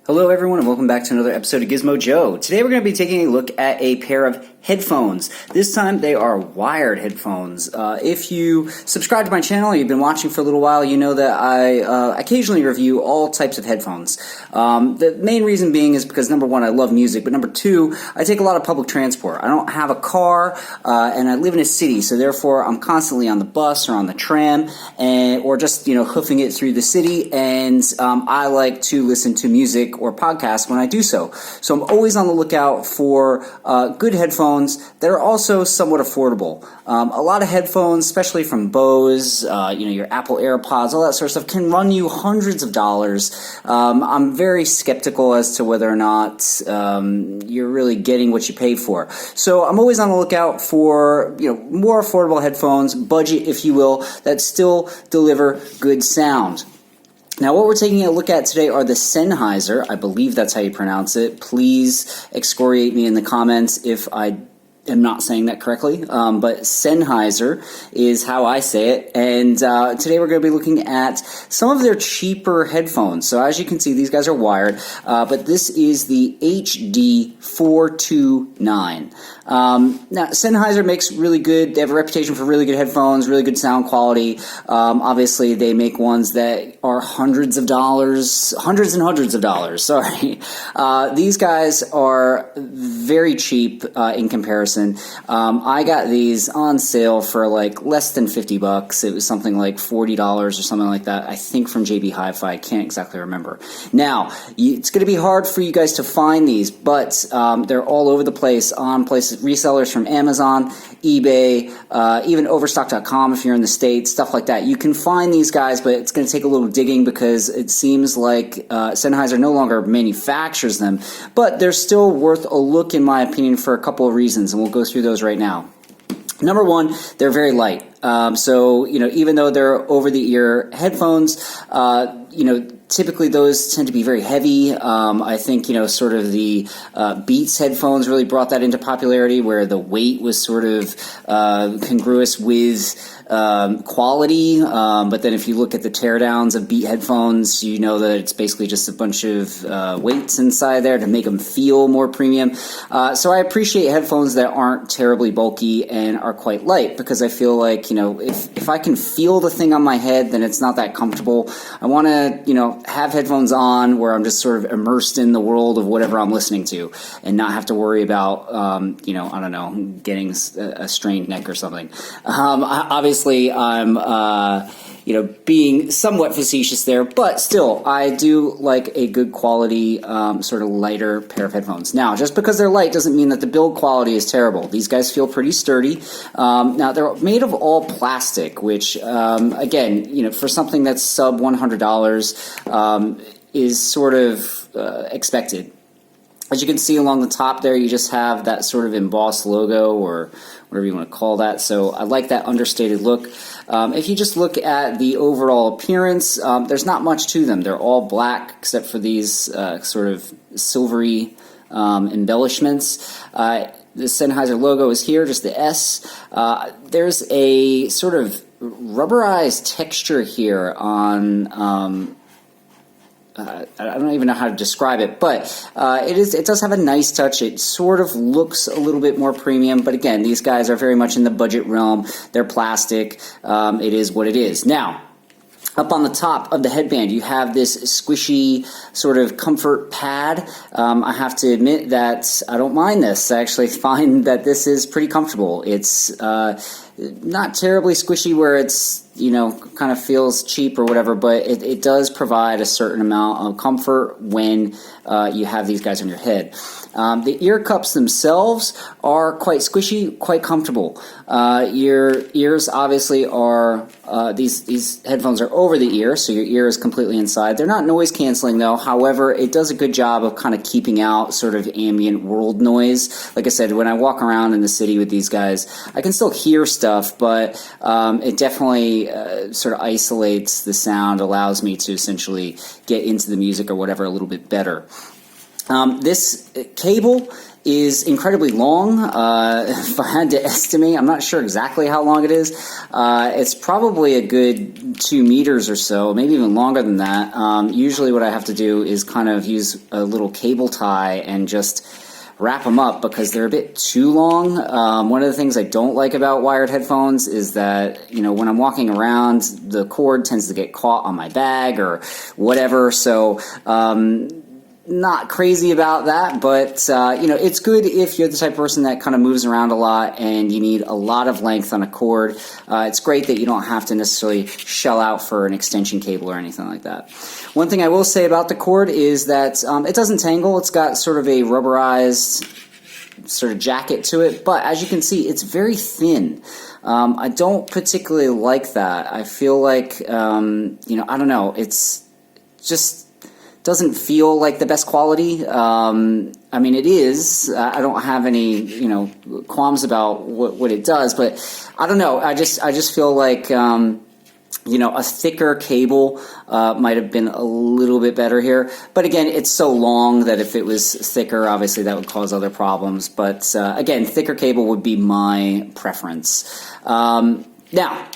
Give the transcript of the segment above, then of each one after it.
Hello everyone and welcome back to another episode of Gizmo Joe. Today we're going to be taking a look at a pair of headphones. This time they are wired headphones. If you subscribe to my channel or you've been watching for a little while, you know that I occasionally review all types of headphones. The main reason being is because number one, I love music, but number two, I take a lot of public transport. I don't have a car and I live in a city, so therefore I'm constantly on the bus or on the tram or just hoofing it through the city, and I like to listen to music or podcasts when I do so. So I'm always on the lookout for good headphones that are also somewhat affordable. A lot of headphones, especially from Bose, your Apple AirPods, all that sort of stuff, can run you hundreds of dollars. I'm very skeptical as to whether or not you're really getting what you pay for. So I'm always on the lookout for more affordable headphones, budget if you will, that still deliver good sound. Now, what we're taking a look at today are the Sennheiser. I believe that's how you pronounce it. Please excoriate me in the comments if I am not saying that correctly, but Sennheiser is how I say it, and today we're going to be looking at some of their cheaper headphones. So as you can see, these guys are wired, but this is the HD429. Now, Sennheiser makes they have a reputation for really good headphones, really good sound quality. Obviously, they make ones that are hundreds and hundreds of dollars, sorry. These guys are very cheap in comparison. I got these on sale for like less than $50. It was something like $40 or something like that, I think from JB Hi-Fi. I can't exactly remember. Now, it's going to be hard for you guys to find these, but they're all over the place on resellers from Amazon, eBay, even Overstock.com if you're in the States, stuff like that. You can find these guys, but it's going to take a little digging because it seems like Sennheiser no longer manufactures them, but they're still worth a look in my opinion for a couple of reasons, and we'll go through those right now. Number one, they're very light. So, even though they're over-the-ear headphones, typically those tend to be very heavy. I think, sort of the Beats headphones really brought that into popularity, where the weight was sort of congruous with quality. But then if you look at the teardowns of Beat headphones, you know that it's basically just a bunch of weights inside there to make them feel more premium. So I appreciate headphones that aren't terribly bulky and are quite light, because I feel like, if I can feel the thing on my head, then it's not that comfortable. I want to, have headphones on where I'm just sort of immersed in the world of whatever I'm listening to and not have to worry about, I don't know, getting a strained neck or something. Obviously, I'm, being somewhat facetious there, but still, I do like a good quality, sort of lighter pair of headphones. Now, just because they're light doesn't mean that the build quality is terrible. These guys feel pretty sturdy. Now, they're made of all plastic, which, again, for something that's sub $100, is sort of expected. As you can see along the top there, you just have that sort of embossed logo, or whatever you want to call that. So I like that understated look. If you just look at the overall appearance, there's not much to them. They're all black except for these sort of silvery embellishments. The Sennheiser logo is here, just the S. There's a sort of rubberized texture here on... I don't even know how to describe it, but it does have a nice touch. It sort of looks a little bit more premium, but again, these guys are very much in the budget realm. They're plastic. It is what it is. Now, up on the top of the headband, you have this squishy sort of comfort pad. I have to admit that I don't mind this. I actually find that this is pretty comfortable. It's not terribly squishy where it's, kind of feels cheap or whatever, but it does provide a certain amount of comfort when you have these guys on your head. The ear cups themselves are quite squishy, quite comfortable. Your ears obviously are, these headphones are over the ear, so your ear is completely inside. They're not noise canceling though, however, it does a good job of kind of keeping out sort of ambient world noise. Like I said, when I walk around in the city with these guys, I can still hear stuff, but it definitely sort of isolates the sound, allows me to essentially get into the music or whatever a little bit better. This cable is incredibly long. If I had to estimate, I'm not sure exactly how long it is. It's probably a good 2 meters or so, maybe even longer than that. Usually what I have to do is kind of use a little cable tie and just wrap them up because they're a bit too long. One of the things I don't like about wired headphones is that, you know, when I'm walking around, the cord tends to get caught on my bag or whatever. So, not crazy about that, but you know, it's good if you're the type of person that kind of moves around a lot and you need a lot of length on a cord. It's great that you don't have to necessarily shell out for an extension cable or anything like that. One thing I will say about the cord is that it doesn't tangle. It's got sort of a rubberized sort of jacket to it, but as you can see, it's very thin. I don't particularly like that. I feel like, you know, I don't know, it's just doesn't feel like the best quality. I mean, it is. I don't have any, you know, qualms about what it does, but I don't know. I just feel like, you know, a thicker cable might have been a little bit better here. But again, it's so long that if it was thicker, obviously that would cause other problems. But again, thicker cable would be my preference. Now,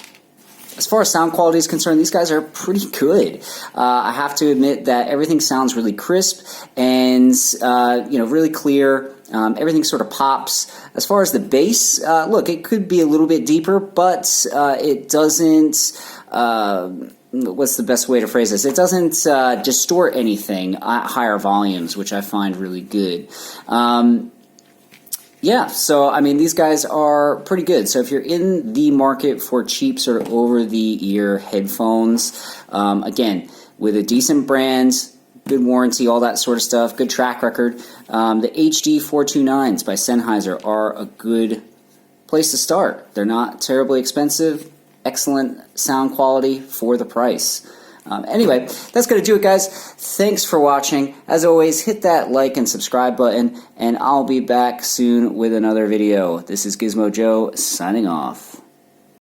as far as sound quality is concerned, these guys are pretty good. I have to admit that everything sounds really crisp and you know, really clear. Everything sort of pops. As far as the bass, look, it could be a little bit deeper, but it doesn't. What's the best way to phrase this? It doesn't distort anything at higher volumes, which I find really good. Yeah, so I mean, these guys are pretty good. So if you're in the market for cheap sort of over-the-ear headphones, again, with a decent brand, good warranty, all that sort of stuff, good track record, the HD429s by Sennheiser are a good place to start. They're not terribly expensive, excellent sound quality for the price. Anyway, that's going to do it, guys. Thanks for watching. As always, hit that like and subscribe button, and I'll be back soon with another video. This is Gizmo Joe, signing off.